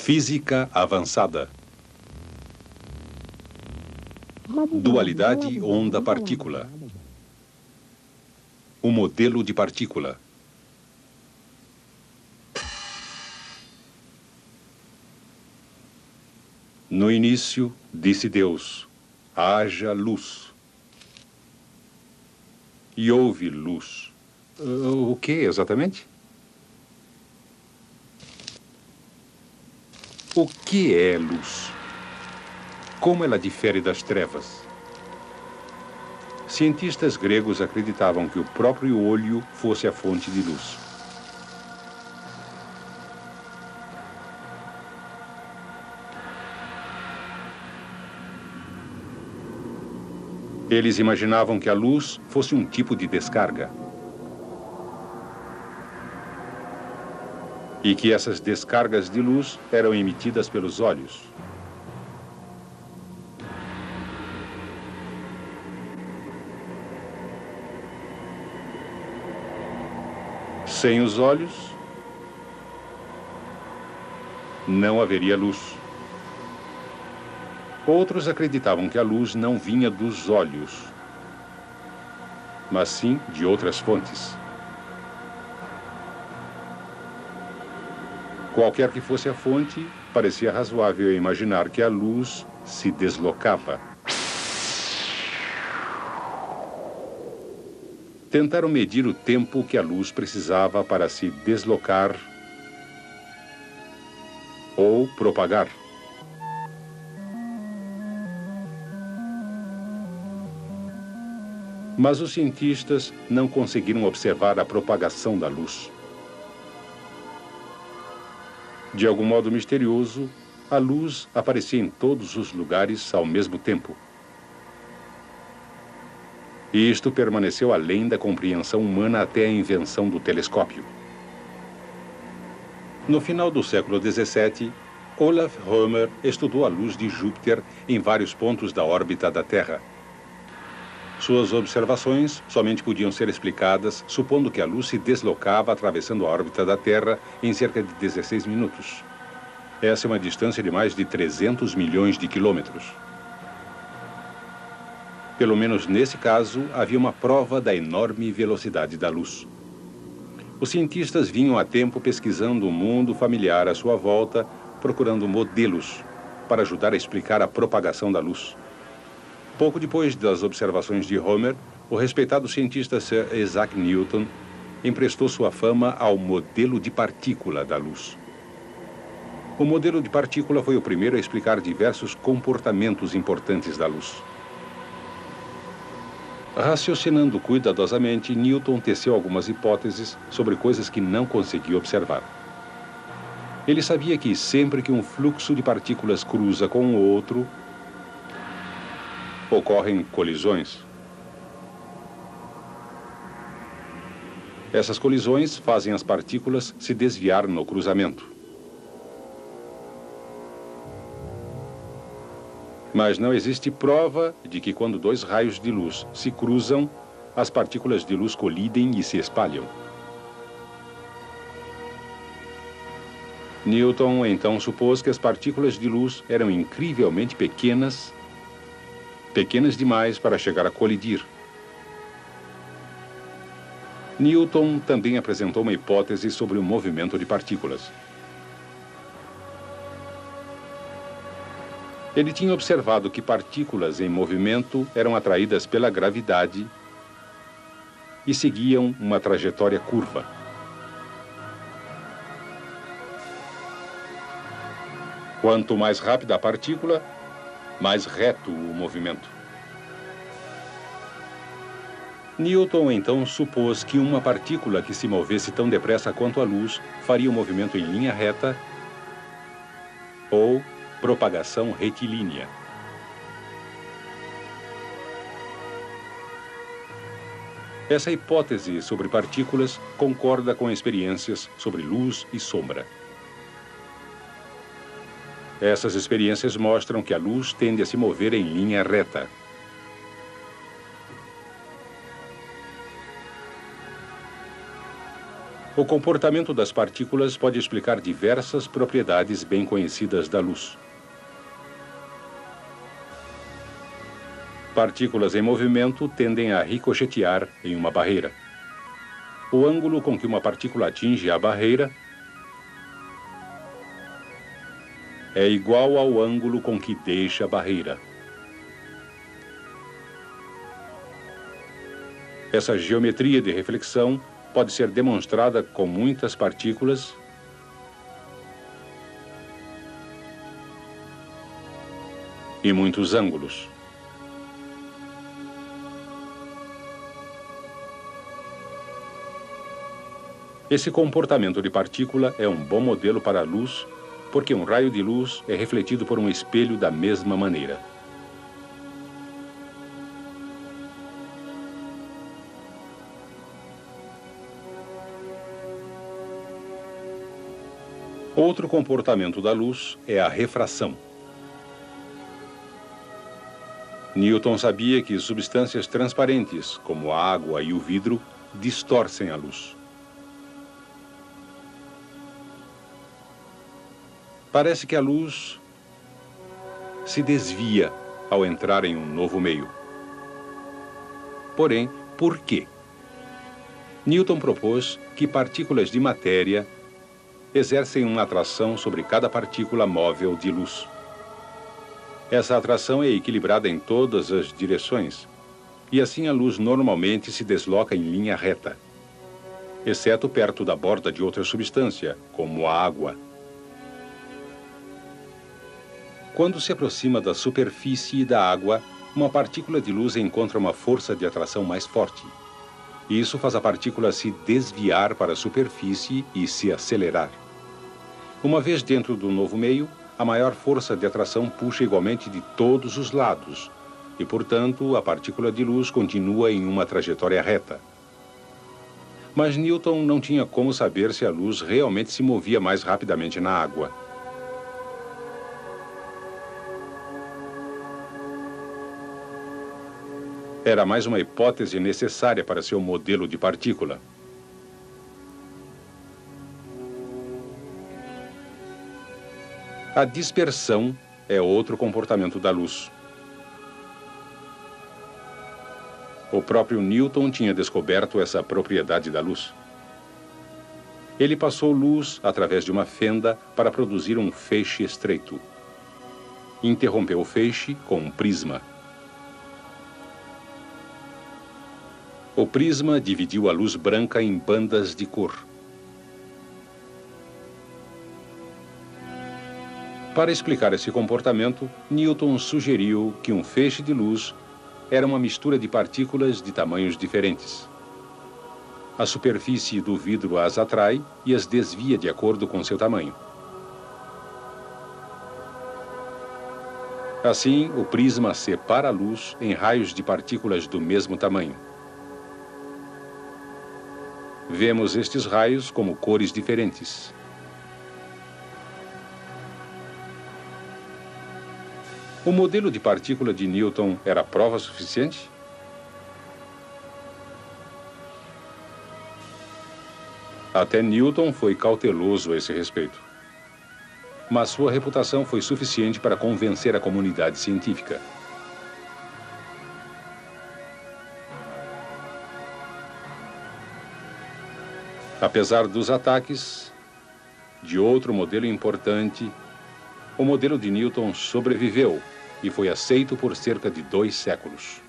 Física avançada. Dualidade onda-partícula. O modelo de partícula. No início, disse Deus, haja luz. E houve luz. O que exatamente? O que é luz? Como ela difere das trevas? Cientistas gregos acreditavam que o próprio olho fosse a fonte de luz. Eles imaginavam que a luz fosse um tipo de descarga. E que essas descargas de luz eram emitidas pelos olhos. Sem os olhos, não haveria luz. Outros acreditavam que a luz não vinha dos olhos, mas sim de outras fontes. Qualquer que fosse a fonte, parecia razoável imaginar que a luz se deslocava. Tentaram medir o tempo que a luz precisava para se deslocar ou propagar. Mas os cientistas não conseguiram observar a propagação da luz. De algum modo misterioso, a luz aparecia em todos os lugares ao mesmo tempo. E isto permaneceu além da compreensão humana até a invenção do telescópio. No final do século XVII, Olaf Rømer estudou a luz de Júpiter em vários pontos da órbita da Terra. Suas observações somente podiam ser explicadas supondo que a luz se deslocava atravessando a órbita da Terra em cerca de 16 minutos. Essa é uma distância de mais de 300 milhões de quilômetros. Pelo menos nesse caso, havia uma prova da enorme velocidade da luz. Os cientistas vinham há tempo pesquisando o mundo familiar à sua volta, procurando modelos para ajudar a explicar a propagação da luz. Pouco depois das observações de Rømer, o respeitado cientista Sir Isaac Newton emprestou sua fama ao modelo de partícula da luz. O modelo de partícula foi o primeiro a explicar diversos comportamentos importantes da luz. Raciocinando cuidadosamente, Newton teceu algumas hipóteses sobre coisas que não conseguia observar. Ele sabia que sempre que um fluxo de partículas cruza com o outro, ocorrem colisões. Essas colisões fazem as partículas se desviar no cruzamento. Mas não existe prova de que quando dois raios de luz se cruzam, as partículas de luz colidem e se espalham. Newton então supôs que as partículas de luz eram incrivelmente pequenas demais para chegar a colidir. Newton também apresentou uma hipótese sobre o movimento de partículas. Ele tinha observado que partículas em movimento eram atraídas pela gravidade e seguiam uma trajetória curva. Quanto mais rápida a partícula, mais reto o movimento. Newton então supôs que uma partícula que se movesse tão depressa quanto a luz faria o movimento em linha reta ou propagação retilínea. Essa hipótese sobre partículas concorda com experiências sobre luz e sombra. Essas experiências mostram que a luz tende a se mover em linha reta. O comportamento das partículas pode explicar diversas propriedades bem conhecidas da luz. Partículas em movimento tendem a ricochetear em uma barreira. O ângulo com que uma partícula atinge a barreira é igual ao ângulo com que deixa a barreira. Essa geometria de reflexão pode ser demonstrada com muitas partículas e muitos ângulos. Esse comportamento de partícula é um bom modelo para a luz, porque um raio de luz é refletido por um espelho da mesma maneira. Outro comportamento da luz é a refração. Newton sabia que substâncias transparentes, como a água e o vidro, distorcem a luz. Parece que a luz se desvia ao entrar em um novo meio. Porém, por quê? Newton propôs que partículas de matéria exercem uma atração sobre cada partícula móvel de luz. Essa atração é equilibrada em todas as direções, e assim a luz normalmente se desloca em linha reta, exceto perto da borda de outra substância, como a água. Quando se aproxima da superfície da água, uma partícula de luz encontra uma força de atração mais forte. Isso faz a partícula se desviar para a superfície e se acelerar. Uma vez dentro do novo meio, a maior força de atração puxa igualmente de todos os lados, e, portanto, a partícula de luz continua em uma trajetória reta. Mas Newton não tinha como saber se a luz realmente se movia mais rapidamente na água. Era mais uma hipótese necessária para seu modelo de partícula. A dispersão é outro comportamento da luz. O próprio Newton tinha descoberto essa propriedade da luz. Ele passou luz através de uma fenda para produzir um feixe estreito. Interrompeu o feixe com um prisma. O prisma dividiu a luz branca em bandas de cor. Para explicar esse comportamento, Newton sugeriu que um feixe de luz era uma mistura de partículas de tamanhos diferentes. A superfície do vidro as atrai e as desvia de acordo com seu tamanho. Assim, o prisma separa a luz em raios de partículas do mesmo tamanho. Vemos estes raios como cores diferentes. O modelo de partícula de Newton era prova suficiente? Até Newton foi cauteloso a esse respeito. Mas sua reputação foi suficiente para convencer a comunidade científica. Apesar dos ataques de outro modelo importante, o modelo de Newton sobreviveu e foi aceito por cerca de 2 séculos.